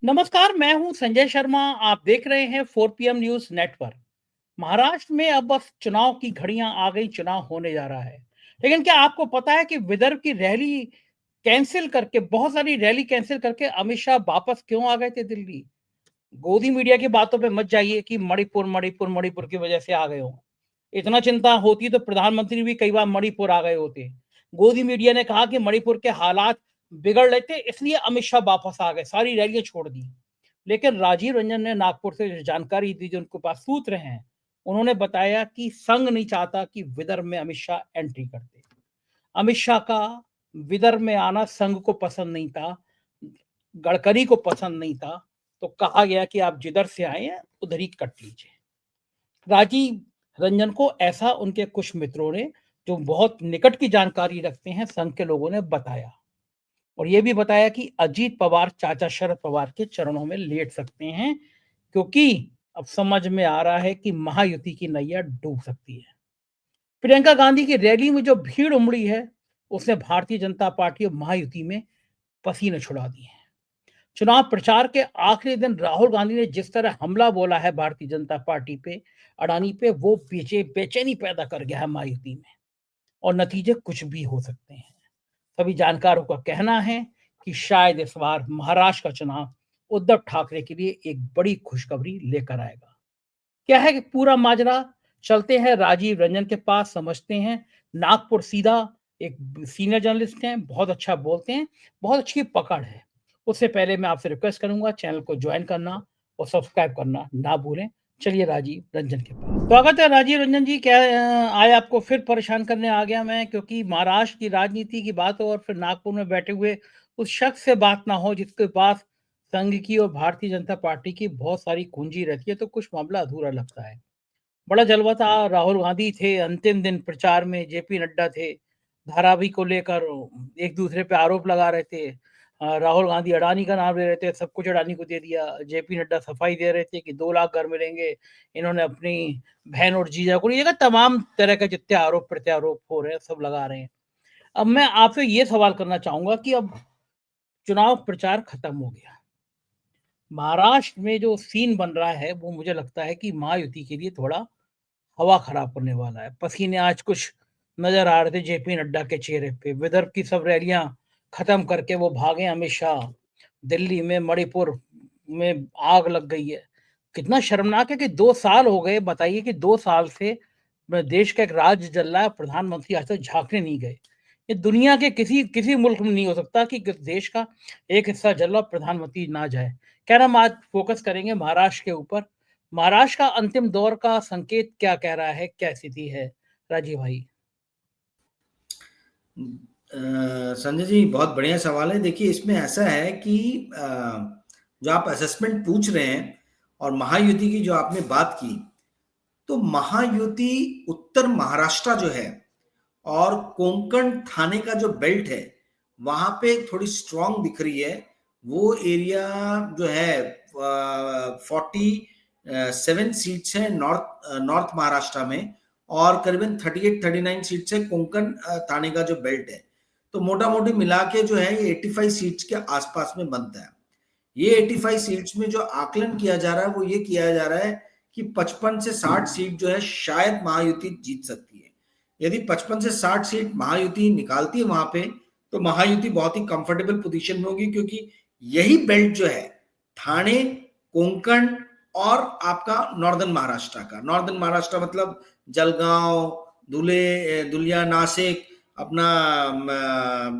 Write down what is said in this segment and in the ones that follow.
नमस्कार, मैं हूं संजय शर्मा। आप देख रहे हैं 4 पीएम न्यूज़ नेटवर्क। महाराष्ट्र में अब बस चुनाव की घड़ियां आ गई, चुनाव होने जा रहा है। लेकिन क्या आपको पता है कि विदर्भ की रैली कैंसिल करके, बहुत सारी रैली कैंसिल करके अमित शाह वापस क्यों आ गए थे दिल्ली? गोदी मीडिया की बातों पे मत जाइए कि मणिपुर की वजह से आ गए हो। इतना चिंता होती तो प्रधानमंत्री भी कई बार मणिपुर आ गए होते। गोदी मीडिया ने कहा कि मणिपुर के हालात बिगड़ रहे थे, इसलिए अमित शाह वापस आ गए, सारी रैलियां छोड़ दी। लेकिन राजीव रंजन ने नागपुर से जो जानकारी दी, जो उनके पास सूत्र हैं, उन्होंने बताया कि संघ नहीं चाहता कि विदर्भ में अमित शाह एंट्री करते। अमित शाह का विदर्भ में आना संघ को पसंद नहीं था, गडकरी को पसंद नहीं था, तो कहा गया कि आप जिधर से आए हैं उधर ही कट लीजिए। राजीव रंजन को ऐसा उनके कुछ मित्रों ने, जो बहुत निकट की जानकारी रखते हैं, संघ के लोगों ने बताया। और ये भी बताया कि अजीत पवार चाचा शरद पवार के चरणों में लेट सकते हैं, क्योंकि अब समझ में आ रहा है कि महायुति की नैया डूब सकती है। प्रियंका गांधी की रैली में जो भीड़ उमड़ी है, उसने भारतीय जनता पार्टी और महायुति में पसीने छुड़ा दिए हैं। चुनाव प्रचार के आखिरी दिन राहुल गांधी ने जिस तरह हमला बोला है भारतीय जनता पार्टी पे, अडानी पे, वो बेचैनी पैदा कर गया है महायुति में। और नतीजे कुछ भी हो सकते हैं। सभी जानकारों का कहना है कि शायद इस बार महाराष्ट्र का चुनाव उद्धव ठाकरे के लिए एक बड़ी खुशखबरी लेकर आएगा। क्या है कि पूरा माजरा? चलते हैं राजीव रंजन के पास, समझते हैं। नागपुर सीधा, एक सीनियर जर्नलिस्ट हैं, बहुत अच्छा बोलते हैं, बहुत अच्छी पकड़ है। उससे पहले मैं आपसे रिक्वेस्ट करूंगा, चैनल को ज्वाइन करना और सब्सक्राइब करना ना भूलें। चलिए राजीव रंजन के पास। स्वागत है राजीव रंजन जी। क्या आज आपको फिर परेशान करने आ गया मैं, क्योंकि महाराष्ट्र की राजनीति की बात हो और फिर नागपुर में बैठे हुए उस शख्स से बात ना हो जिसके पास संघ की और भारतीय जनता पार्टी की बहुत सारी कुंजी रहती है, तो कुछ मामला अधूरा लगता है। बड़ा जलवा था, राहुल गांधी थे, अंतिम दिन प्रचार में जेपी नड्डा थे, धारावी को लेकर एक दूसरे पे आरोप लगा रहे थे। राहुल गांधी अडानी का नाम ले रहे थे, सब कुछ अडानी को दे दिया। जेपी नड्डा सफाई दे रहे थे कि 2 लाख घर मिलेंगे, इन्होंने अपनी बहन और जीजा को, ये तमाम तरह के जितने आरोप प्रत्यारोप हो रहे हैं सब लगा रहे हैं। अब मैं आपसे ये सवाल करना चाहूंगा कि अब चुनाव प्रचार खत्म हो गया, महाराष्ट्र में जो सीन बन रहा है वो मुझे लगता है कि महायुति के लिए थोड़ा हवा खराब करने वाला है। पसीने आज कुछ नजर आ रहे थे जेपी नड्डा के चेहरे पे। विदर्भ की सब रैलियां खत्म करके वो भागे अमित शाह। दिल्ली में मणिपुर में आग लग गई है। कितना शर्मनाक है कि 2 साल हो गए, बताइए कि 2 साल से देश का एक राज्य जल रहा है, प्रधानमंत्री आज तक झांकने नहीं गए। ये दुनिया के किसी किसी मुल्क में नहीं हो सकता कि देश का एक हिस्सा जल रहा, प्रधानमंत्री ना जाए। क्या हम आज फोकस करेंगे महाराष्ट्र के ऊपर। महाराष्ट्र का अंतिम दौर का संकेत क्या कह रहा है, क्या स्थिति है राजीव भाई? संजय जी, बहुत बढ़िया सवाल है। देखिए, इसमें ऐसा है कि जो आप असेसमेंट पूछ रहे हैं और महायुति की जो आपने बात की, तो महायुति उत्तर महाराष्ट्र जो है और कोंकण थाने का जो बेल्ट है, वहां पे थोड़ी स्ट्रांग दिख रही है। वो एरिया जो है 47 सीट्स हैं नॉर्थ नॉर्थ महाराष्ट्र में, और करीबन 38-39 सीट्स है कोंकण थाने का जो बेल्ट है। तो मोटा मोटी मिला के जो है ये 85 सीट्स के आसपास में बनता है। ये 85 सीट्स में जो आकलन किया जा रहा है वो ये किया जा रहा है कि 55 से 60 सीट जो है शायद महायुति जीत सकती है। यदि 55 से 60 सीट महायुति निकालती है वहां पे, तो महायुति बहुत ही कंफर्टेबल पोजीशन में होगी, क्योंकि यही बेल्ट जो है ठाणे, कोंकण और आपका नॉर्दर्न महाराष्ट्र मतलब जलगांव, धुलिया, नासिक, अपना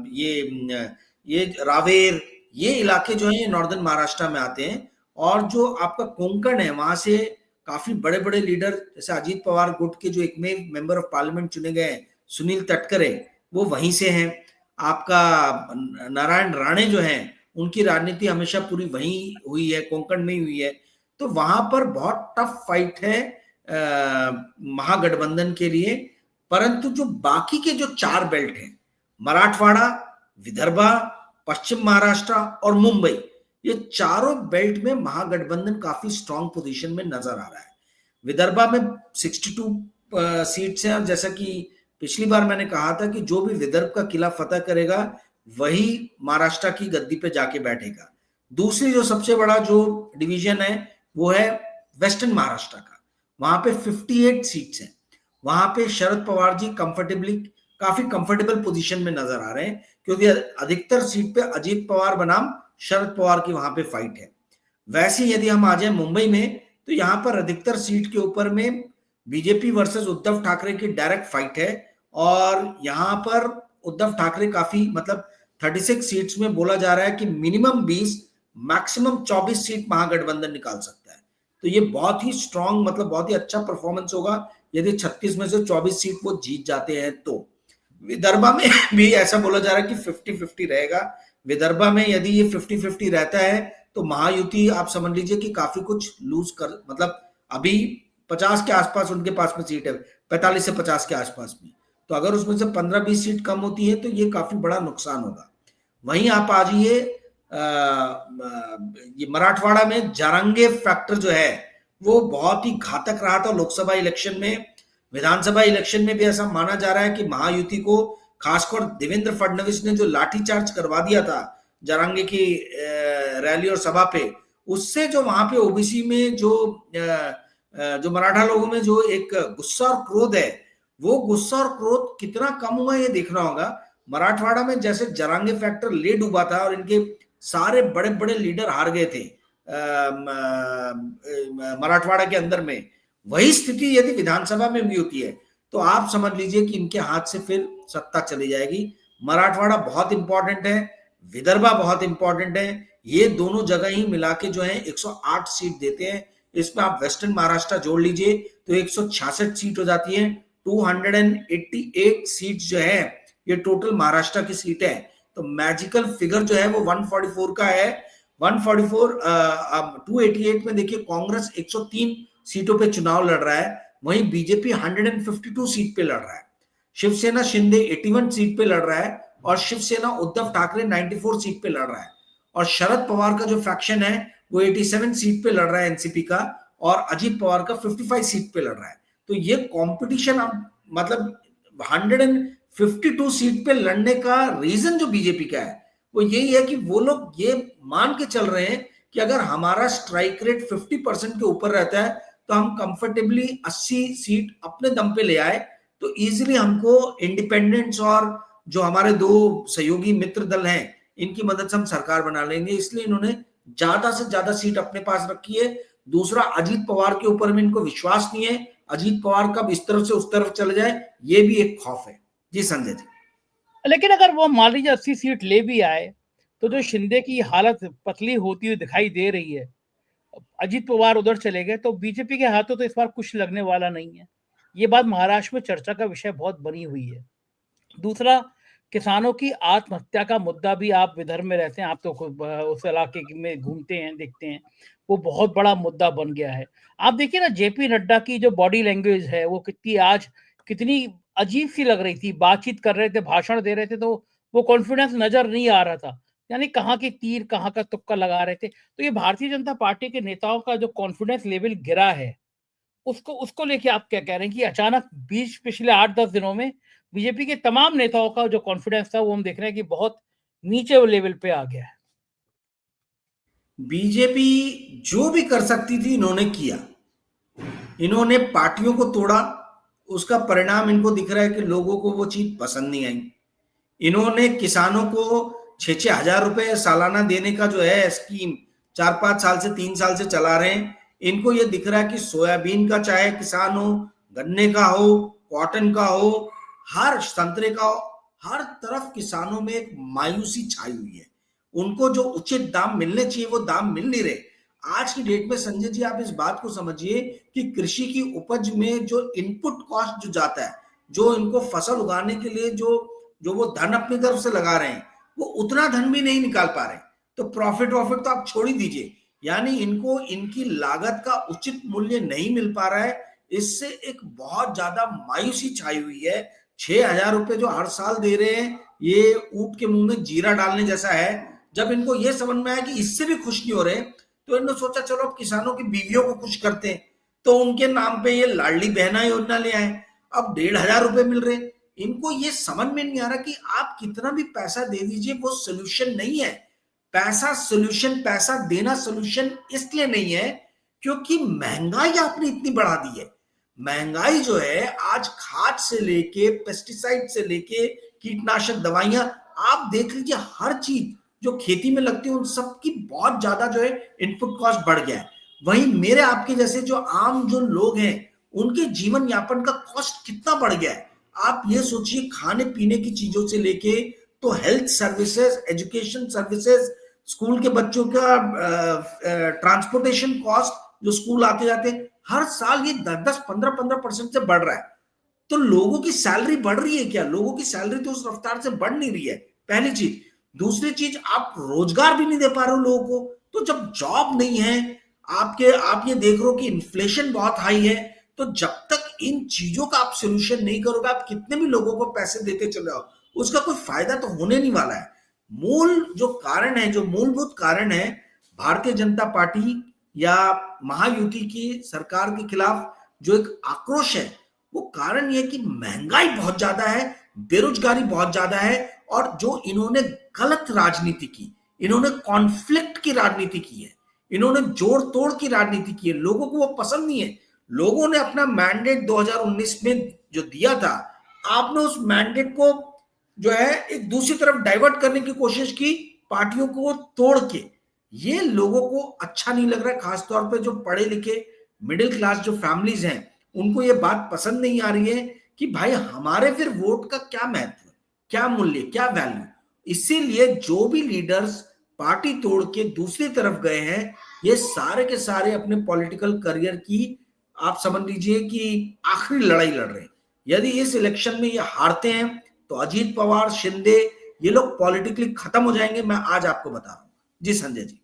ये रावेर, ये इलाके जो है ये नॉर्दर्न महाराष्ट्र में आते हैं। और जो आपका कोंकण है, वहां से काफी बड़े बड़े लीडर जैसे अजीत पवार गुट के जो एक मेंबर ऑफ पार्लियामेंट चुने गए सुनील तटकरे, वो वहीं से हैं। आपका नारायण राणे जो हैं, उनकी राजनीति हमेशा पूरी वहीं हुई है, कोंकण में ही हुई है। तो वहां पर बहुत टफ फाइट है महागठबंधन के लिए। परंतु जो बाकी के जो 4 बेल्ट हैं, मराठवाड़ा, विदर्भा, पश्चिम महाराष्ट्र और मुंबई, ये चारों बेल्ट में महागठबंधन काफी स्ट्रांग पोजीशन में नजर आ रहा है। विदर्भा में 62 सीट्स हैं, और जैसा कि पिछली बार मैंने कहा था कि जो भी विदर्भ का किला फतह करेगा वही महाराष्ट्र की गद्दी पे जाके बैठेगा। दूसरी जो सबसे बड़ा जो डिवीजन है वो है वेस्टर्न महाराष्ट्र का, वहां पे 58 सीट्स हैं। वहां पे शरद पवार जी काफी कंफर्टेबल पोजीशन में नजर आ रहे हैं, क्योंकि अधिकतर सीट पे अजीत पवार बनाम शरद पवार की वहां पे फाइट है। वैसे यदि हम आ जाए मुंबई में, तो यहां पर अधिकतर सीट के ऊपर में बीजेपी वर्सेस उद्धव ठाकरे की डायरेक्ट फाइट है, और यहां पर उद्धव ठाकरे काफी मतलब 36 सीट्स में बोला जा रहा है कि मिनिमम 20 मैक्सिमम 24 सीट महागठबंधन निकाल सकता है। तो ये बहुत ही स्ट्रांग मतलब बहुत ही अच्छा परफॉर्मेंस होगा यदि 36 में से 24 सीट वो जीत जाते हैं। तो विदर्भा में भी ऐसा बोला जा रहा है कि 50-50 रहेगा। विदर्भा में यदि ये 50-50 रहता है तो महायुति आप समझ लीजिए कि काफी कुछ लूज कर, मतलब अभी 50 के आसपास उनके पास में सीट है, 45 से 50 के आसपास में। तो अगर उसमें से 15-20 सीट कम होती है तो ये काफी बड़ा नुकसान होगा। वहीं आप आ जाइए ये मराठवाड़ा में जारंगे फैक्टर जो है वो बहुत ही घातक रहा था लोकसभा इलेक्शन में। विधानसभा इलेक्शन में भी ऐसा माना जा रहा है कि महायुति को, खासकर देवेंद्र फडणवीस ने जो लाठीचार्ज करवा दिया था जारंगे की रैली और सभा पे, उससे जो वहां पे ओबीसी में जो मराठा लोगों में जो एक गुस्सा और क्रोध है, वो गुस्सा और क्रोध कितना कम हुआ ये देखना होगा। मराठवाड़ा में जैसे जरांगे फैक्टर ले डूबा था और इनके सारे बड़े बड़े लीडर हार गए थे मराठवाड़ा के अंदर में, वही स्थिति यदि विधानसभा में भी होती है तो आप समझ लीजिए कि इनके हाथ से फिर सत्ता चली जाएगी। मराठवाड़ा बहुत इंपॉर्टेंट है, विदर्भा बहुत इंपॉर्टेंट है। ये दोनों जगह ही मिला के जो है 108 सीट देते हैं। इसमें आप वेस्टर्न महाराष्ट्र जोड़ लीजिए तो 166 सीट हो जाती है। 288 सीट जो है ये टोटल महाराष्ट्र की सीट है। तो मैजिकल फिगर जो है वो 144 का है। 144 288 में देखिए कांग्रेस 103 सीटों पे चुनाव लड़ रहा है, वहीं बीजेपी 152 सीट पे लड़ रहा है। शिवसेना शिंदे 81 सीट पे लड़ रहा है और शिवसेना उद्धव ठाकरे 94 सीट पे लड़ रहा है। और शरद पवार का जो फैक्शन है वो 87 सीट पे लड़ रहा है एनसीपी का, और अजीत पवार का 55 सीट पे लड़ रहा है। तो ये कंपटीशन अब मतलब 152 सीट पे लड़ने का रीजन जो बीजेपी का है वो यही है कि वो लोग ये मान के चल रहे हैं कि अगर हमारा स्ट्राइक रेट 50% के ऊपर रहता है तो हम कंफर्टेबली 80 सीट अपने दम पे ले आए, तो इजीली हमको इंडिपेंडेंट्स और जो हमारे दो सहयोगी मित्र दल हैं इनकी मदद से हम सरकार बना लेंगे। इसलिए इन्होंने ज्यादा से ज्यादा सीट अपने पास रखी है। दूसरा, अजीत पवार के ऊपर में इनको विश्वास नहीं है। अजीत पवार कब इस तरफ से उस तरफ चले जाए ये भी एक खौफ है। जी संजय जी। लेकिन अगर वो मान लीजिए 80 सीट ले भी आए तो जो शिंदे की हालत पतली होती हुई दिखाई दे रही है, अजीत पवार उधर चले गए तो बीजेपी के हाथों तो इस बार कुछ लगने वाला नहीं है। ये बात महाराष्ट्र में चर्चा का विषय बहुत बनी हुई है। दूसरा, किसानों की आत्महत्या का मुद्दा भी, आप विदर्भ में रहते हैं, आप तो उस इलाके में घूमते हैं, देखते हैं, वो बहुत बड़ा मुद्दा बन गया है। आप देखिए ना, जेपी नड्डा की जो बॉडी लैंग्वेज है वो कितनी अजीब सी लग रही थी। बातचीत कर रहे थे, भाषण दे रहे थे, तो वो कॉन्फिडेंस नजर नहीं आ रहा था। यानी कहाँ के तीर कहाँ का तुक्का लगा रहे थे। तो ये भारतीय जनता पार्टी के नेताओं का जो कॉन्फिडेंस लेवल गिरा है, उसको उसको लेके आप क्या कह रहे हैं कि अचानक पिछले 8-10 दिनों में बीजेपी के तमाम नेताओं का जो कॉन्फिडेंस था वो हम देख रहे हैं कि बहुत नीचे लेवल पे आ गया है। बीजेपी जो भी कर सकती थी इन्होंने किया। इन्होंने पार्टियों को तोड़ा, उसका परिणाम इनको दिख रहा है कि लोगों को वो चीज पसंद नहीं आई। इन्होंने किसानों को 6-6 हजार रुपए सालाना देने का जो है स्कीम 4-5 साल से 3 साल से चला रहे हैं। इनको ये दिख रहा है कि सोयाबीन का चाहे किसान हो, गन्ने का हो, कॉटन का हो, हर संतरे का हो, हर तरफ किसानों में एक मायूसी छाई हुई है। उनको जो उचित दाम मिलने चाहिए वो दाम मिल नहीं रहे। आज की डेट में संजय जी आप इस बात को समझिए कि कृषि की उपज में जो इनपुट कॉस्ट जो जाता है, जो इनको फसल उगाने के लिए जो वो धन अपनी तरफ से लगा रहे हैं, वो उतना धन भी नहीं निकाल पा रहे। तो प्रॉफिट तो आप छोड़ ही दीजिए, यानी इनको इनकी लागत का उचित मूल्य नहीं मिल पा रहा है। इससे एक बहुत ज्यादा मायूसी छाई हुई है। 6,000 रुपए जो हर साल दे रहे हैं, ये ऊंट के मुंह में जीरा डालने जैसा है। जब इनको ये समझ में आया कि इससे भी खुश नहीं हो रहे, तो इन्होंने सोचा चलो अब किसानों की बीवियों को खुश करते हैं, तो उनके नाम पे ये लाडली बहना योजना ले आए। अब 1,500 रुपए मिल रहे। इनको ये समझ में नहीं आ रहा कि आप कितना भी पैसा दे दीजिए वो सोल्यूशन नहीं है। पैसा देना सोल्यूशन इसलिए नहीं है क्योंकि महंगाई आपने इतनी बढ़ा दी है। महंगाई जो है आज खाद से लेके पेस्टिसाइड से लेके कीटनाशक दवाइयां, आप देख लीजिए हर चीज जो खेती में लगती है उन सब की बहुत ज्यादा जो है इनपुट कॉस्ट बढ़ गया है। वहीं मेरे आपके जैसे जो आम जो लोग हैं उनके जीवन यापन का कॉस्ट कितना बढ़ गया है। आप ये सोचिए खाने पीने की चीजों से लेके तो health services, education services, school के बच्चों का ट्रांसपोर्टेशन कॉस्ट जो स्कूल आते जाते हर साल ये 10-15% से बढ़ रहा है। तो लोगों की सैलरी बढ़ रही है क्या? लोगों की सैलरी तो उस रफ्तार से बढ़ नहीं रही है, पहली चीज। दूसरी चीज, आप रोजगार भी नहीं दे पा रहे हो लोगों को। तो जब जॉब नहीं है, आप ये देख रहे हो कि इन्फ्लेशन बहुत हाई है, तो जब तक इन चीजों का आप सोल्यूशन नहीं करोगे, आप कितने भी लोगों को पैसे देते चले आओ, उसका कोई फायदा तो होने नहीं वाला है। मूल जो कारण है, जो मूलभूत कारण है भारतीय जनता पार्टी या महायुति की सरकार के खिलाफ जो एक आक्रोश है, वो कारण ये कि महंगाई बहुत ज्यादा है, बेरोजगारी बहुत ज्यादा है, और जो इन्होंने गलत राजनीति की, इन्होंने कॉन्फ्लिक्ट की राजनीति की है, इन्होंने जोड़ तोड़ की राजनीति की है। लोगों को वो पसंद नहीं है। लोगों ने अपना मैंडेट 2019 में जो दिया था, आपने उस मैंडेट को जो है एक दूसरी तरफ डाइवर्ट करने की कोशिश की, पार्टियों को तोड़ के। ये लोगों को अच्छा नहीं लग रहा है, खासतौर पे जो पढ़े लिखे मिडिल क्लास जो फैमिलीज हैं, उनको ये बात पसंद नहीं आ रही है कि भाई हमारे फिर वोट का क्या महत्व, क्या मूल्य, क्या वैल्यू। इसीलिए जो भी लीडर्स पार्टी तोड़ के दूसरी तरफ गए हैं, ये सारे के सारे अपने पॉलिटिकल करियर की, आप समझ लीजिए कि आखिरी लड़ाई लड़ रहे हैं। यदि इस इलेक्शन में ये हारते हैं तो अजीत पवार, शिंदे, ये लोग पॉलिटिकली खत्म हो जाएंगे, मैं आज आपको बता रहा हूं। जी संजय जी।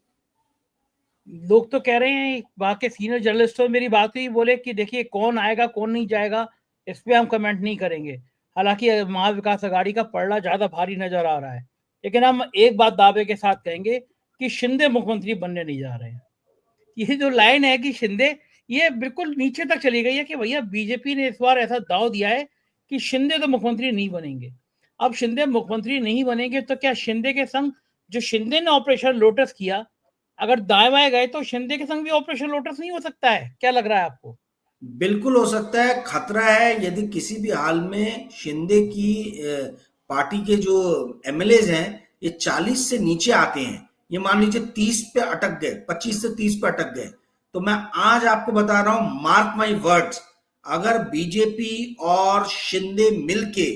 लोग तो कह रहे हैं, वहां के सीनियर जर्नलिस्टों मेरी बात हुई, बोले कि देखिए कौन आएगा कौन नहीं जाएगा इस पे हम कमेंट नहीं करेंगे। हालांकि महाविकास अघाड़ी का पलड़ा ज्यादा भारी नजर आ रहा है, लेकिन हम एक बात दावे के साथ कहेंगे कि शिंदे मुख्यमंत्री बनने नहीं जा रहे हैं। ये जो लाइन है कि शिंदे, ये बिल्कुल नीचे तक चली गई है कि भैया बीजेपी ने इस बार ऐसा दाव दिया है कि शिंदे तो मुख्यमंत्री नहीं बनेंगे। अब शिंदे मुख्यमंत्री नहीं बनेंगे तो क्या शिंदे के संग, जो शिंदे ने ऑपरेशन लोटस किया, अगर दाएं बाएं गए तो शिंदे के संग भी ऑपरेशन लोटस नहीं हो सकता है? क्या लग रहा है आपको? बिल्कुल हो सकता है। खतरा है यदि किसी भी हाल में शिंदे की पार्टी के जो एमएलएज हैं ये 40 से नीचे आते हैं, ये मान लीजिए 30 पे अटक गए, 25 से 30 पे अटक गए, तो मैं आज आपको बता रहा हूं, मार्क माय वर्ड्स, अगर बीजेपी और शिंदे मिलके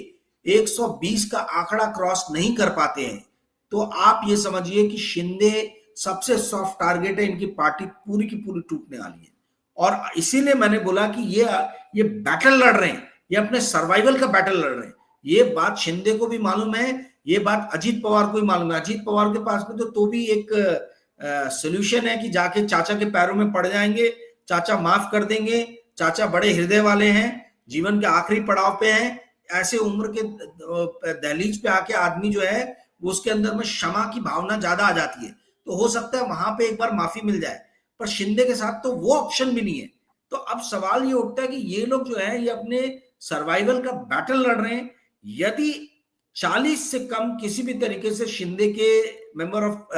120 का आंकड़ा क्रॉस नहीं कर पाते हैं, तो आप ये समझिए कि शिंदे सबसे सॉफ्ट टारगेट है, इनकी पार्टी पूरी की पूरी टूटने वाली है। और इसीलिए मैंने बोला कि ये बैटल लड़ रहे हैं, ये अपने सर्वाइवल का बैटल लड़ रहे हैं। ये बात शिंदे को भी मालूम है, ये बात अजीत पवार को भी मालूम है। अजीत पवार के पास में तो भी एक सोल्यूशन है कि जाके चाचा के पैरों में पड़ जाएंगे, चाचा माफ कर देंगे, चाचा बड़े हृदय वाले हैं, जीवन के आखिरी पड़ाव पे हैं। ऐसे उम्र के दहलीज पे आके आदमी जो है वो उसके अंदर में क्षमा की भावना ज्यादा आ जाती है, तो हो सकता है वहां पे एक बार माफी मिल जाए। पर शिंदे के साथ तो वो ऑप्शन भी नहीं है। तो अब सवाल ये उठता है कि ये लोग जो है ये अपने सर्वाइवल का बैटल लड़ रहे हैं। यदि 40 से कम किसी भी तरीके से शिंदे के मेंबर ऑफ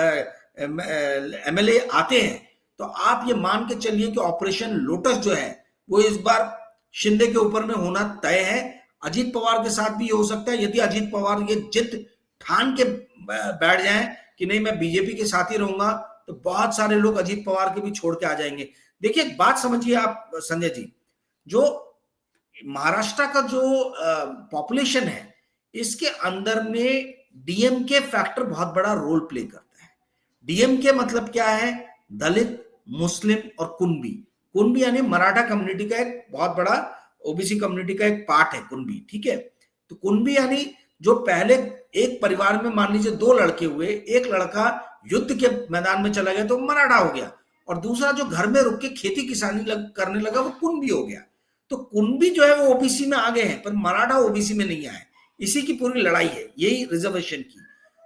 एमएलए आते हैं, तो आप ये मान के चलिए कि ऑपरेशन लोटस जो है वो इस बार शिंदे के ऊपर में होना तय है। अजीत पवार के साथ भी ये हो सकता है, यदि अजीत पवार ये जिद ठान के बैठ जाएं कि नहीं मैं बीजेपी के साथ ही रहूंगा, तो बहुत सारे लोग अजीत पवार के भी छोड़ के आ जाएंगे। देखिए एक बात समझिए आप संजय जी, जो महाराष्ट्र का जो पॉपुलेशन है, इसके अंदर में डीएमके फैक्टर बहुत बड़ा रोल प्ले करता है। डीएमके मतलब क्या है? दलित, मुस्लिम और कुनबी। कुनबी यानी मराठा कम्युनिटी का एक बहुत बड़ा, ओबीसी कम्युनिटी का एक पार्ट है कुनबी, ठीक है। तो कुनबी यानी जो पहले एक परिवार में मान लीजिए 2 लड़के हुए, एक लड़का युद्ध के मैदान में चला गया तो मराठा हो गया, और दूसरा जो घर में रुक के खेती किसानी करने लगा वो कुनबी हो गया। तो कुनबी जो है वो ओबीसी में आ गए हैं, पर मराठा ओबीसी में नहीं आए। इसी की पूरी लड़ाई है, यही रिजर्वेशन की।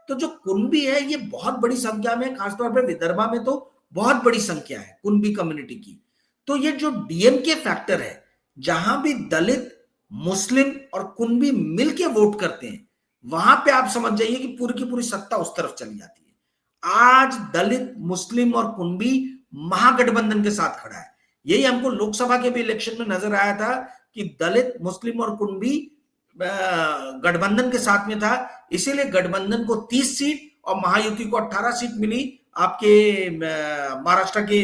तो जो कुनबी है ये बहुत बड़ी संख्या में, खासतौर पर विदर्भा में तो बहुत बड़ी संख्या है कुनबी कम्युनिटी की। तो ये जो डीएमके फैक्टर है, जहां भी दलित, मुस्लिम और कुनबी मिलके वोट करते हैं, वहां पे आप समझ जाइए कि पूरी की पूरी सत्ता उस तरफ चली जाती है। आज दलित, मुस्लिम और कुणबी महागठबंधन के साथ खड़ा है। यही हमको लोकसभा के भी इलेक्शन में नजर आया था कि दलित, मुस्लिम और कुणबी गठबंधन के साथ में था, इसीलिए गठबंधन को 30 सीट और महायुति को 18 सीट मिली आपके महाराष्ट्र के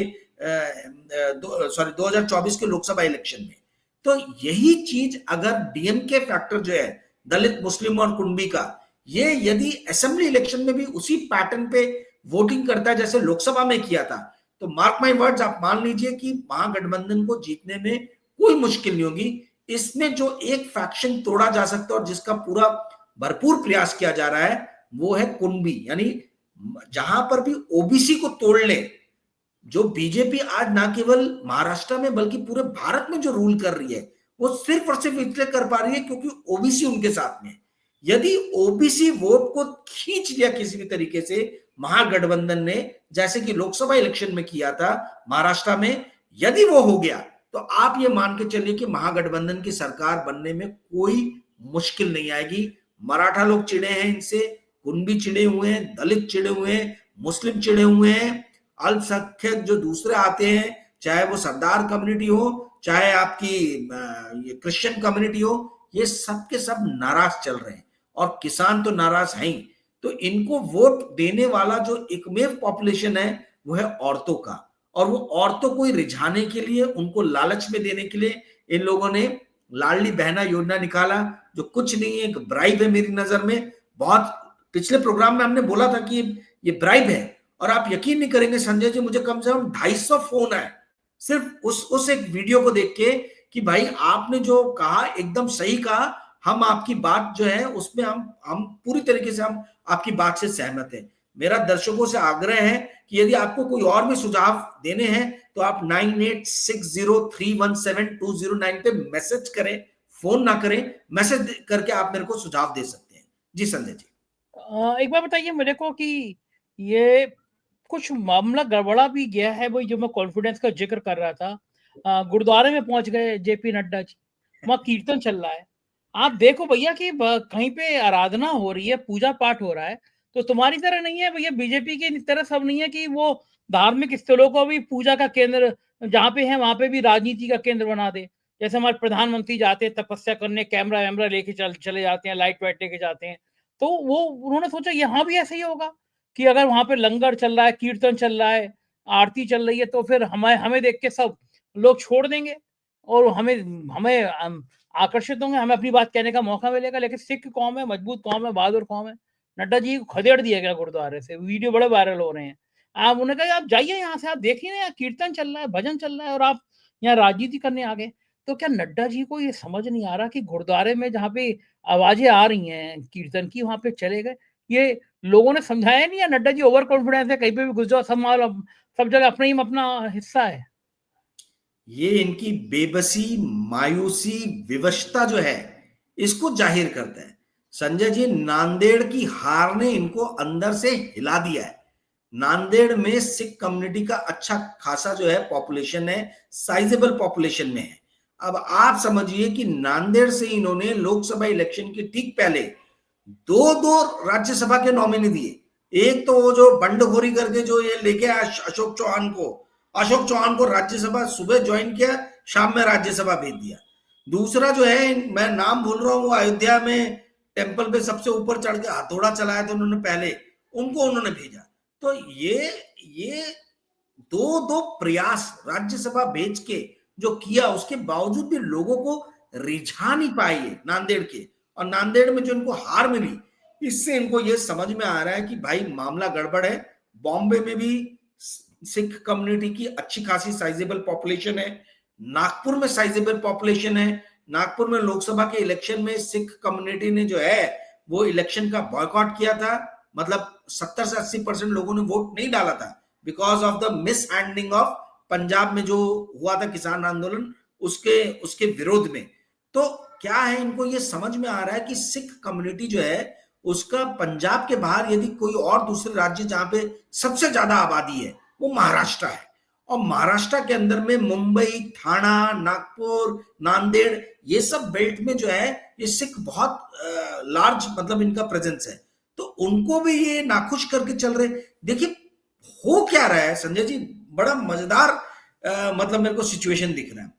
2024 के लोकसभा इलेक्शन में। तो यही चीज अगर डीएमके फैक्टर जो है दलित, मुस्लिम और कुणबी का, ये यदि असेंबली इलेक्शन में भी उसी पैटर्न पे वोटिंग करता है जैसे लोकसभा में किया था, तो मार्क माय वर्ड्स, आप मान लीजिए कि महागठबंधन को जीतने में कोई मुश्किल नहीं होगी। इसमें जो एक फैक्शन तोड़ा जा सकता है और जिसका पूरा भरपूर प्रयास किया जा रहा है वो है कुणबी, यानी जहां पर भी ओबीसी को तोड़ ले। जो बीजेपी आज ना केवल महाराष्ट्र में बल्कि पूरे भारत में जो रूल कर रही है वो सिर्फ और सिर्फ इसलिए कर पा रही है क्योंकि ओबीसी उनके साथ में। यदि ओबीसी वोट को खींच लिया किसी भी तरीके से महागठबंधन ने, जैसे कि लोकसभा इलेक्शन में किया था महाराष्ट्र में, यदि वो हो गया तो आप ये मान के चलिए कि महागठबंधन की सरकार बनने में कोई मुश्किल नहीं आएगी। मराठा लोग चिढ़े हैं इनसे, कुणबी चिढ़े हुए हैं, दलित चिढ़े हुए हैं, मुस्लिम चिढ़े हुए हैं, अल्पसंख्यक जो दूसरे आते हैं, चाहे वो सरदार कम्युनिटी हो, चाहे आपकी ये क्रिश्चियन कम्युनिटी हो, ये सब के सब नाराज चल रहे हैं और किसान तो नाराज हैं ही। तो इनको वोट देने वाला जो एकमेव पॉपुलेशन है वो है औरतों का, और वो औरतों को ही रिझाने के लिए, उनको लालच में देने के लिए इन लोगों ने लाडली बहना योजना निकाला, जो कुछ नहीं है, एक ब्राइब है मेरी नजर में। बहुत पिछले प्रोग्राम में हमने बोला था कि ये ब्राइब है, और आप यकीन नहीं करेंगे संजय जी, मुझे कम से कम 250 फोन आए सिर्फ उस एक वीडियो को देख के कि भाई आपने जो कहा एकदम सही कहा, हम आपकी बात जो है उसमें हम पूरी तरीके से हम आपकी बात से सहमत हैं। मेरा दर्शकों से आग्रह है कि यदि आपको कोई और भी सुझाव देने हैं तो आप 9860317209 पे मैसेज करें, फोन ना करें, मैसेज करके आप मेरे को सुझाव दे सकते हैं। जी संजय जी, एक बार बताइए मेरे को कि ये कुछ मामला गड़बड़ा भी गया है, वही जो मैं कॉन्फिडेंस का जिक्र कर रहा था। गुरुद्वारे में पहुंच गए जेपी नड्डा जी, वहां कीर्तन चल रहा है। आप देखो भैया कि कहीं पे आराधना हो रही है, पूजा पाठ हो रहा है, तो तुम्हारी तरह नहीं है भैया, बीजेपी की तरह सब नहीं है कि वो धार्मिक स्थलों को भी पूजा का केंद्र जहाँ पे है वहां पे भी राजनीति का केंद्र बना दे। जैसे हमारे प्रधानमंत्री जाते हैं तपस्या करने, कैमरा वैमरा लेके चले जाते हैं, लाइट वाइट लेके जाते हैं, तो वो उन्होंने सोचा यहाँ भी ऐसे ही होगा कि अगर वहां पे लंगर चल रहा है, कीर्तन चल रहा है, आरती चल रही है, तो फिर हमें हमें देख के सब लोग छोड़ देंगे और हमें हमें आकर्षित होंगे, हमें अपनी बात कहने का मौका मिलेगा। लेकिन सिख कौम है, मजबूत कौम है, बहादुर कौम है। नड्डा जी को खदेड़ दिया गया गुरुद्वारे से, वीडियो बड़े वायरल हो रहे हैं। आप उन्होंने कहा आप जाइए यहाँ से, आप देखिए ना कीर्तन चल रहा है, भजन चल रहा है, और आप यहाँ राजनीति करने आ गए। तो क्या नड्डा जी को ये समझ नहीं आ रहा कि गुरुद्वारे में जहाँ पे आवाजें आ रही हैं कीर्तन की, वहां पे चले गए? ये लोगों ने समझाया नहीं है? नड्डा जी ओवर कॉन्फिडेंस है, कहीं पे भी घुस जाओ, सब जगह अपना ही अपना हिस्सा है। ये इनकी बेबसी, मायूसी, विवशता जो है इसको जाहिर करता है। संजय जी, नांदेड़ की हार ने इनको अंदर से हिला दिया है। नांदेड़ में सिख कम्युनिटी का अच्छा खासा जो है पॉपुलेशन है, साइजेबल पॉपुलेशन में है। अब आप समझिए कि नांदेड़ से इन्होंने लोकसभा इलेक्शन के ठीक पहले दो दो राज्यसभा के नॉमिनी दिए। एक तो वो जो बंडखोरी करके जो ये लेके आया अशोक चौहान को राज्यसभा सुबह ज्वाइन किया, शाम में राज्यसभा भेज दिया। दूसरा जो है, मैं नाम भूल रहा हूँ, वो अयोध्या में टेंपल पे सबसे ऊपर चढ़ के हथौड़ा चलाया था उन्होंने, पहले उन्होंने भेजा। तो ये दो दो प्रयास राज्यसभा भेज के जो किया, उसके बावजूद भी लोगों को रिझा नहीं पाई है नांदेड़ के, और नांदेड़ में जो इनको हार मिली, इससे इनको ये समझ में आ रहा है कि भाई मामला गड़बड़ है। बॉम्बे में भी सिख कम्युनिटी की अच्छी खासी साइजेबल पॉपुलेशन है, नागपुर में साइजेबल पॉपुलेशन है। नागपुर में लोकसभा के इलेक्शन में सिख कम्युनिटी ने जो है वो इलेक्शन का बॉयकॉट किया था, मतलब 70 से 80% लोगों ने वोट नहीं डाला था because of the miss handling of Punjab में जो हुआ था किसान आंदोलन, उसके विरोध में। तो क्या है, इनको ये समझ में आ रहा है कि सिख कम्युनिटी जो है उसका पंजाब के बाहर यदि कोई और दूसरे राज्य जहां पे सबसे ज्यादा आबादी है वो महाराष्ट्र है, और महाराष्ट्र के अंदर में मुंबई, ठाणा, नागपुर, नांदेड़, ये सब बेल्ट में जो है ये सिख बहुत लार्ज मतलब इनका प्रेजेंस है। तो उनको भी ये नाखुश करके चल रहे। देखिए हो क्या रहा है संजय जी, बड़ा मजेदार मतलब मेरे को सिचुएशन दिख रहा है।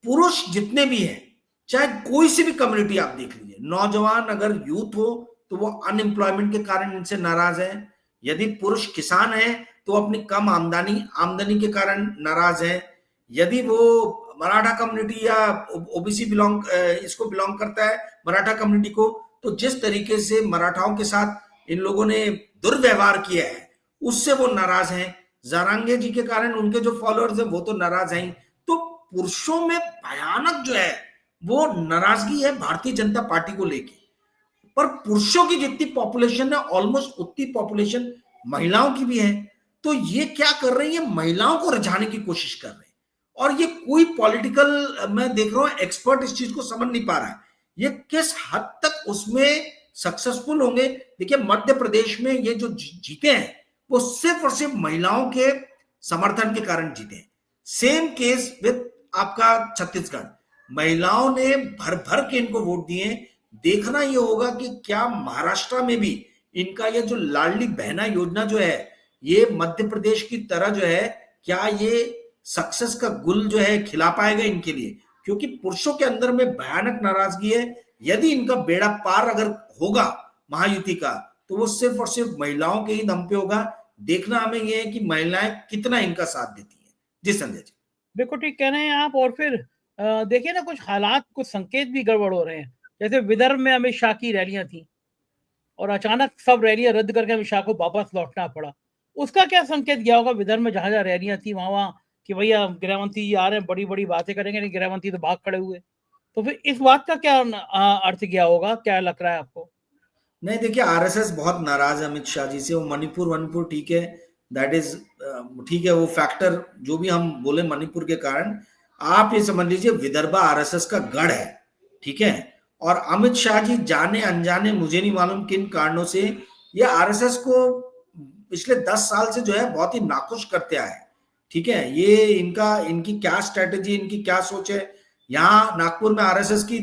पुरुष जितने भी हैं, चाहे कोई सी भी कम्युनिटी आप देख लीजिए, नौजवान अगर यूथ हो तो वो अनएम्प्लॉयमेंट के कारण इनसे नाराज है। यदि पुरुष किसान है तो अपनी कम आमदनी के कारण नाराज है। यदि वो मराठा कम्युनिटी या ओबीसी इसको बिलोंग करता है, मराठा कम्युनिटी को, तो जिस तरीके से मराठाओं के साथ इन लोगों ने दुर्व्यवहार किया है उससे वो नाराज हैं। जारांगे जी के कारण उनके जो फॉलोअर्स हैं वो तो नाराज हैं। तो पुरुषों में भयानक जो है वो नाराजगी है भारतीय जनता पार्टी को लेके। पर पुरुषों की जितनी पॉपुलेशन है ऑलमोस्ट उतनी पॉपुलेशन महिलाओं की भी है। तो ये क्या कर रही है, महिलाओं को रिझाने की कोशिश कर रहे हैं। और ये कोई पॉलिटिकल, मैं देख रहा हूं एक्सपर्ट इस चीज को समझ नहीं पा रहा है ये किस हद तक उसमें सक्सेसफुल होंगे। देखिए मध्य प्रदेश में ये जो जीते हैं वो सिर्फ और सिर्फ महिलाओं के समर्थन के कारण जीते हैं। सेम केस विद आपका छत्तीसगढ़, महिलाओं ने भर भर के इनको वोट दिए। देखना ये होगा कि क्या महाराष्ट्र में भी इनका ये जो लाडली बहना योजना जो है ये मध्य प्रदेश की तरह जो है क्या ये सक्सेस का गुल जो है खिला पाएगा इनके लिए, क्योंकि पुरुषों के अंदर में भयानक नाराजगी है। यदि इनका बेड़ा पार अगर होगा महायुति का तो वो सिर्फ और सिर्फ महिलाओं के ही दम पे होगा। देखना हमें ये है कि महिलाएं कितना इनका साथ देती है। जी संजय जी, बिल्कुल ठीक कह रहे हैं आप। और फिर देखिए ना, कुछ हालात, कुछ संकेत भी गड़बड़ हो रहे हैं। जैसे विदर्भ में अमित शाह की रैलियां थी और अचानक सब रैलियां रद्द करके अमित शाह को वापस लौटना पड़ा। उसका क्या संकेत गया होगा विदर्भ में जहां जहां रैलियां थी वहां कि भैया गृह मंत्री आ रहे हैं, बड़ी बड़ी बातें करेंगे, नहीं गृह मंत्री तो भाग खड़े हुए। तो फिर इस बात का क्या अर्थ गया होगा, क्या लग रहा है आपको? नहीं देखिए आरएसएस बहुत नाराज है अमित शाह जी से। वो मणिपुर ठीक है, दैट इज ठीक है, वो फैक्टर जो भी हम बोले मणिपुर के कारण, आप ये समझ लीजिए विदर्भ आरएसएस का गढ़ है, ठीक है। और अमित शाह जी जाने अनजाने, मुझे नहीं मालूम किन कारणों से, ये आरएसएस को पिछले 10 साल से जो है बहुत ही नाखुश करते आए, ठीक है। ये इनकी क्या स्ट्रेटेजी, इनकी क्या सोच है। यहाँ नागपुर में आरएसएस की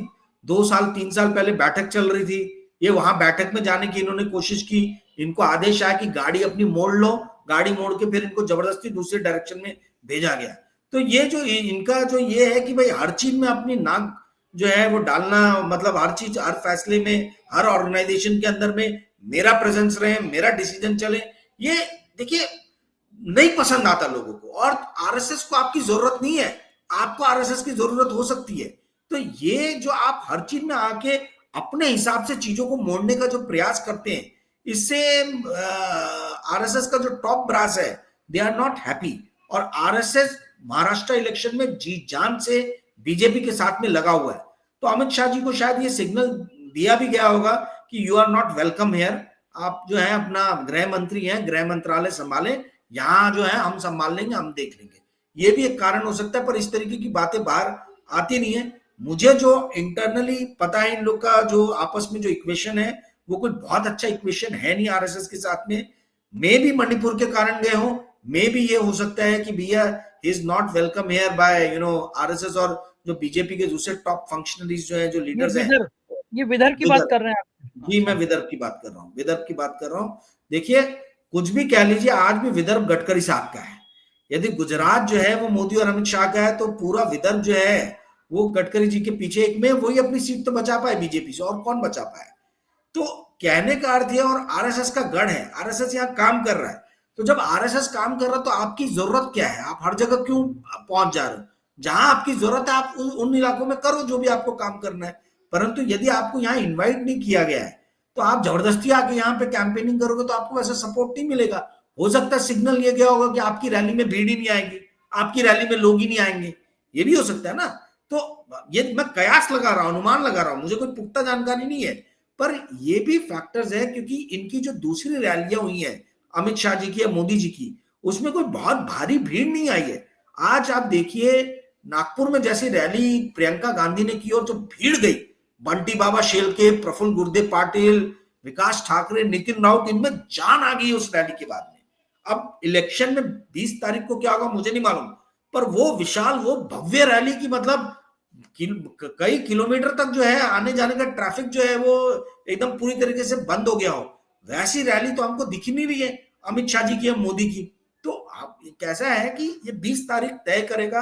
2 साल 3 साल पहले बैठक चल रही थी, ये वहां बैठक में जाने की इन्होंने कोशिश की, इनको आदेश आया कि गाड़ी अपनी मोड़ लो, गाड़ी मोड़ के फिर इनको जबरदस्ती दूसरे डायरेक्शन में भेजा गया। तो ये जो इनका जो ये है कि भाई हर चीज में अपनी नाक जो है वो डालना, मतलब हर चीज, हर फैसले में, हर ऑर्गेनाइजेशन के अंदर में मेरा प्रेजेंस रहे, मेरा डिसीजन चले, ये देखिए नहीं पसंद आता लोगों को। और आरएसएस को आपकी जरूरत नहीं है, आपको आरएसएस की जरूरत हो सकती है। तो ये जो आप हर चीज में आके अपने हिसाब से चीजों को मोड़ने का जो प्रयास करते हैं, इससे आरएसएस का जो टॉप ब्रास है दे आर नॉट हैप्पी। और आरएसएस महाराष्ट्र इलेक्शन में जी जान से बीजेपी के साथ में लगा हुआ है। तो अमित शाह जी को शायद ये सिग्नल दिया भी गया होगा कि you are not welcome here, आप जो है अपना गृह मंत्री हैं, गृह मंत्रालय संभालें, यहाँ जो है हम संभाल लेंगे, हम देख लेंगे। ये भी एक कारण हो सकता है, पर इस तरीके की बातें बाहर आती नहीं है। मुझे जो इंटरनली पता है इन लोग का जो आपस में जो इक्वेशन है वो कोई बहुत अच्छा इक्वेशन है नहीं आरएसएस के साथ में। मे भी मणिपुर के कारण गए हो, मे भी ये हो सकता है कि भैया he is not welcome here bye RSS और जो बीजेपी के दूसरे टॉप फंक्शनरीज जो है, जो लीडर्स हैं। ये विदर्भ की बात कर रहे हैं आप? जी मैं विदर्भ की बात कर रहा हूँ, विदर्भ की बात कर रहा हूँ। देखिए कुछ भी कह लीजिए, आज भी विदर्भ गडकरी साहब का है। यदि गुजरात जो है वो मोदी और अमित शाह का है, तो पूरा विदर्भ जो है वो गडकरी जी के पीछे एक में वही अपनी सीट तो बचा पाए बीजेपी से, और कौन बचा पाए। तो कहने का अर्थ है, और आरएसएस का गढ़ है, आरएसएस यहाँ काम कर रहा है। तो जब आरएसएस काम कर रहा है तो आपकी जरूरत क्या है, आप हर जगह क्यों पहुंच जा रहे हो? जहां आपकी जरूरत है आप उन इलाकों में करो जो भी आपको काम करना है। परंतु यदि आपको यहाँ इन्वाइट नहीं किया गया है तो आप जबरदस्ती आके यहाँ पे कैंपेनिंग करोगे तो आपको वैसा सपोर्ट नहीं मिलेगा। हो सकता है सिग्नल ये गया होगा कि आपकी रैली में भीड़ ही नहीं आएगी, आपकी रैली में लोग ही नहीं आएंगे, ये भी हो सकता है ना। तो ये मैं कयास लगा रहा हूं, अनुमान लगा रहा हूं, मुझे कोई पुख्ता जानकारी नहीं है, पर ये भी फैक्टर्स है क्योंकि इनकी जो दूसरी रैलियां हुई हैं अमित शाह जी की या मोदी जी की, उसमें कोई बहुत भारी भीड़ नहीं आई है। आज आप देखिए नागपुर में जैसी रैली प्रियंका गांधी ने की और जो भीड़ गई, बंटी बाबा शेलके, प्रफुल्ल गुर्दे पाटिल, विकास ठाकरे, नितिन राउत, इनमें जान आ गई उस रैली के बाद में। अब इलेक्शन में 20 तारीख को क्या होगा मुझे नहीं मालूम, पर वो विशाल, वो भव्य रैली की मतलब कई किलोमीटर तक जो है आने जाने का ट्रैफिक जो है वो एकदम पूरी तरीके से बंद हो गया हो, वैसी रैली तो हमको दिख ही नहीं रही है अमित शाह जी की या मोदी की। तो आप कैसा है कि ये 20 तारीख तय करेगा।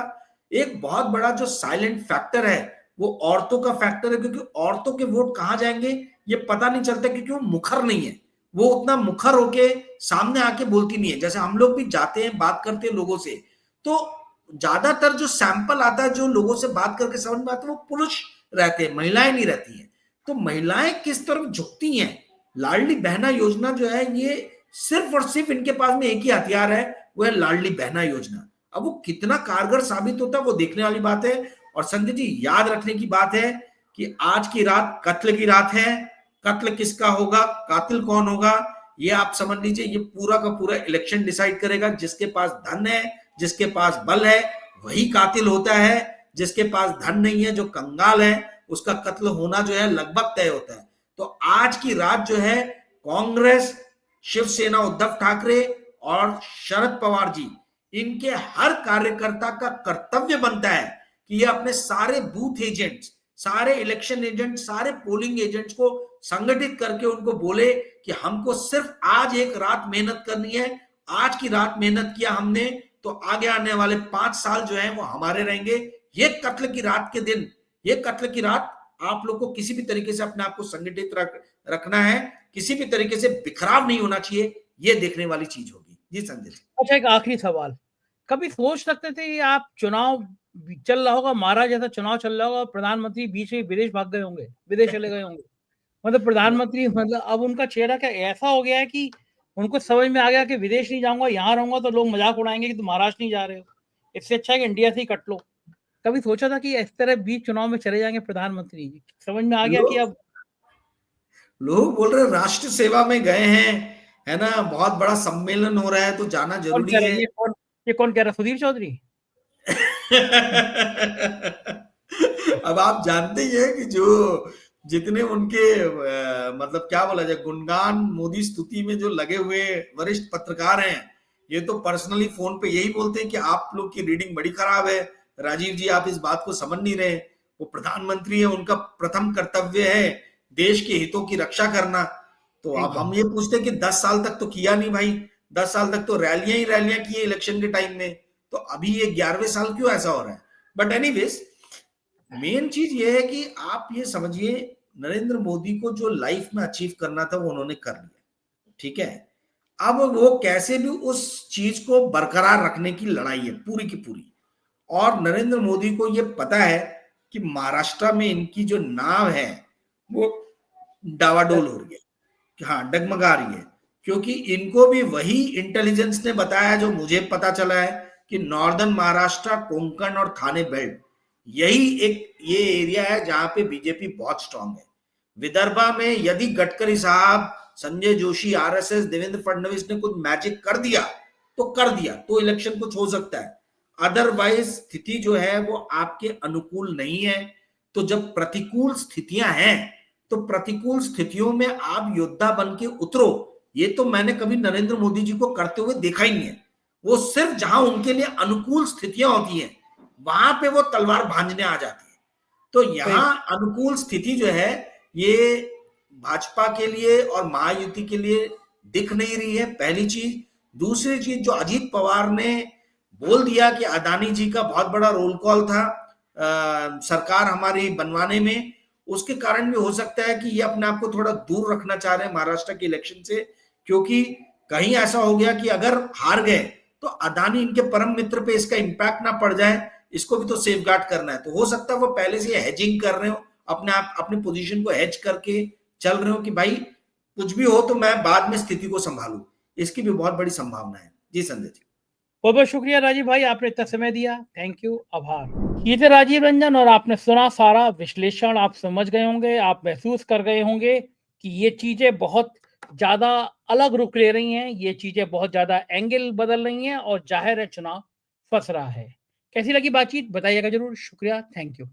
एक बहुत बड़ा जो साइलेंट फैक्टर है वो औरतों का फैक्टर है, क्योंकि औरतों के वोट कहां जाएंगे ये पता नहीं चलता, क्योंकि वो मुखर नहीं है, वो उतना मुखर होके सामने आके बोलती नहीं है। जैसे हम लोग भी जाते हैं बात करते हैं लोगों से, तो ज्यादातर जो सैंपल आता है जो लोगों से बात करके समझ में आता है वो पुरुष रहते हैं, महिलाएं नहीं रहती हैं। तो महिलाएं किस तरफ झुकती हैं, लाडली बहना योजना जो है ये सिर्फ और सिर्फ इनके पास में एक ही हथियार है, वो है लाडली बहना योजना। अब वो कितना कारगर साबित होता है वो देखने वाली बात है। और संजय जी याद रखने की बात है कि आज की रात कत्ल की रात है। कत्ल किसका होगा, कातिल कौन होगा, ये आप समझ लीजिए, ये पूरा का पूरा इलेक्शन डिसाइड करेगा। जिसके पास धन है, जिसके पास बल है, वही कातिल होता है। जिसके पास धन नहीं है, जो कंगाल है, उसका कत्ल होना जो है लगभग तय होता है। तो आज की रात जो है कांग्रेस, शिवसेना उद्धव ठाकरे और शरद पवार जी, इनके हर कार्यकर्ता का कर्तव्य बनता है कि ये अपने सारे बूथ एजेंट्स, सारे इलेक्शन एजेंट, सारे पोलिंग एजेंट्स को संगठित करके उनको बोले कि हमको सिर्फ आज एक रात मेहनत करनी है। आज की रात मेहनत किया हमने तो आगे आने वाले 5 साल जो है वो हमारे रहेंगे। ये कत्ल की रात के दिन, ये कत्ल की रात आप लोग को किसी भी तरीके से अपने आप को संगठित रखना है, किसी भी तरीके से बिखराव नहीं होना चाहिए, ये देखने वाली चीज होगी। जी संजय। अच्छा, एक आखिरी सवाल, कभी सोच सकते थे कि आप चुनाव चल रहा होगा, महाराज जैसा चुनाव चल रहा होगा, प्रधानमंत्री बीच में विदेश भाग गए होंगे, विदेश चले गए होंगे, मतलब प्रधानमंत्री, मतलब अब उनका चेहरा क्या ऐसा हो गया है कि उनको समझ में आ गया कि विदेश नहीं जाऊंगा, यहाँ रहूंगा तो लोग मजाक उड़ाएंगे कि तुम महाराष्ट्र नहीं जा रहे हो, इससे अच्छा है कि इंडिया से ही कट लो। कभी सोचा था कि इस तरह बीच चुनाव में चले जाएंगे प्रधानमंत्री जी? समझ में आ गया कि अब लोग बोल रहे राष्ट्र सेवा में गए हैं, है ना, बहुत बड़ा सम्मेलन हो रहा है तो जाना जरूरी है। ये कौन कह रहा, सुधीर चौधरी? अब आप जानते ही हैं कि जो जितने उनके मतलब क्या बोला जाए, गुणगान मोदी स्तुति में जो लगे हुए वरिष्ठ पत्रकार हैं, ये तो पर्सनली फोन पे यही बोलते हैं कि आप लोग की रीडिंग बड़ी खराब है, राजीव जी आप इस बात को समझ नहीं रहे। वो प्रधानमंत्री है, उनका प्रथम कर्तव्य है देश के हितों की रक्षा करना। तो अब हम ये पूछते हैं कि 10 साल तक तो किया नहीं भाई, 10 साल तक तो रैलियां ही रैलियां की इलेक्शन के टाइम में, तो अभी ये 11वें साल क्यों ऐसा हो रहा है। बट एनीवेज, मेन चीज ये है कि आप ये समझिए नरेंद्र मोदी को जो लाइफ में अचीव करना था वो उन्होंने कर लिया, ठीक है। अब वो कैसे भी उस चीज को बरकरार रखने की लड़ाई है पूरी की पूरी। और नरेंद्र मोदी को ये पता है कि महाराष्ट्र में इनकी जो नाव है वो डावाडोल हो रही है, हाँ डगमगा रही है, क्योंकि इनको भी वही इंटेलिजेंस ने बताया जो मुझे पता चला है कि नॉर्दर्न महाराष्ट्र, कोंकण और थाने बेल्ट, यही एक ये एरिया है जहां पे बीजेपी बहुत स्ट्रांग है। विदर्भा में यदि गडकरी साहब, संजय जोशी, आरएसएस, देवेंद्र फडणवीस ने कुछ मैजिक कर दिया तो कर दिया, तो इलेक्शन कुछ हो सकता है। अदरवाइज स्थिति जो है वो आपके अनुकूल नहीं है। तो जब प्रतिकूल स्थितियां हैं तो प्रतिकूल स्थितियों में आप योद्धा बन के उतरो। ये तो मैंने कभी नरेंद्र मोदी जी को करते हुए देखा ही नहीं है। वो सिर्फ जहां उनके लिए अनुकूल स्थितियां होती हैं वहां पे वो तलवार भांजने आ जाती है। तो यहां अनुकूल स्थिति जो है ये भाजपा के लिए और महायुति के लिए दिख नहीं रही है, पहली चीज। दूसरी चीज, जो अजीत पवार ने बोल दिया कि अदानी जी का बहुत बड़ा रोल कॉल था सरकार हमारी बनवाने में, उसके कारण भी हो सकता है कि ये अपने आप को थोड़ा दूर रखना चाह रहे हैं महाराष्ट्र के इलेक्शन से, क्योंकि कहीं ऐसा हो गया कि अगर हार गए तो अदानी इनके परम मित्र पे इसका इंपैक्ट ना पड़ जाए, इसको भी तो सेफगार्ड करना है। तो हो सकता है वो पहले से हेजिंग कर रहे हो, अपने आप अपनी पोजीशन को हेज करके चल रहे हो कि भाई कुछ भी हो तो मैं बाद में स्थिति को संभालू, इसकी भी बहुत बड़ी संभावना है। जी संजय जी, बहुत बहुत शुक्रिया राजीव भाई, आपने इतना समय दिया, थैंक यू, आभार। ये थे राजीव रंजन और आपने सुना सारा विश्लेषण, आप समझ गए होंगे, आप महसूस कर गए होंगे कि ये चीजें बहुत ज्यादा अलग रुख ले रही हैं, ये चीजें बहुत ज्यादा एंगल बदल रही हैं और जाहिर है चुनाव फंस रहा है। कैसी लगी बातचीत बताइएगा जरूर। शुक्रिया, थैंक यू।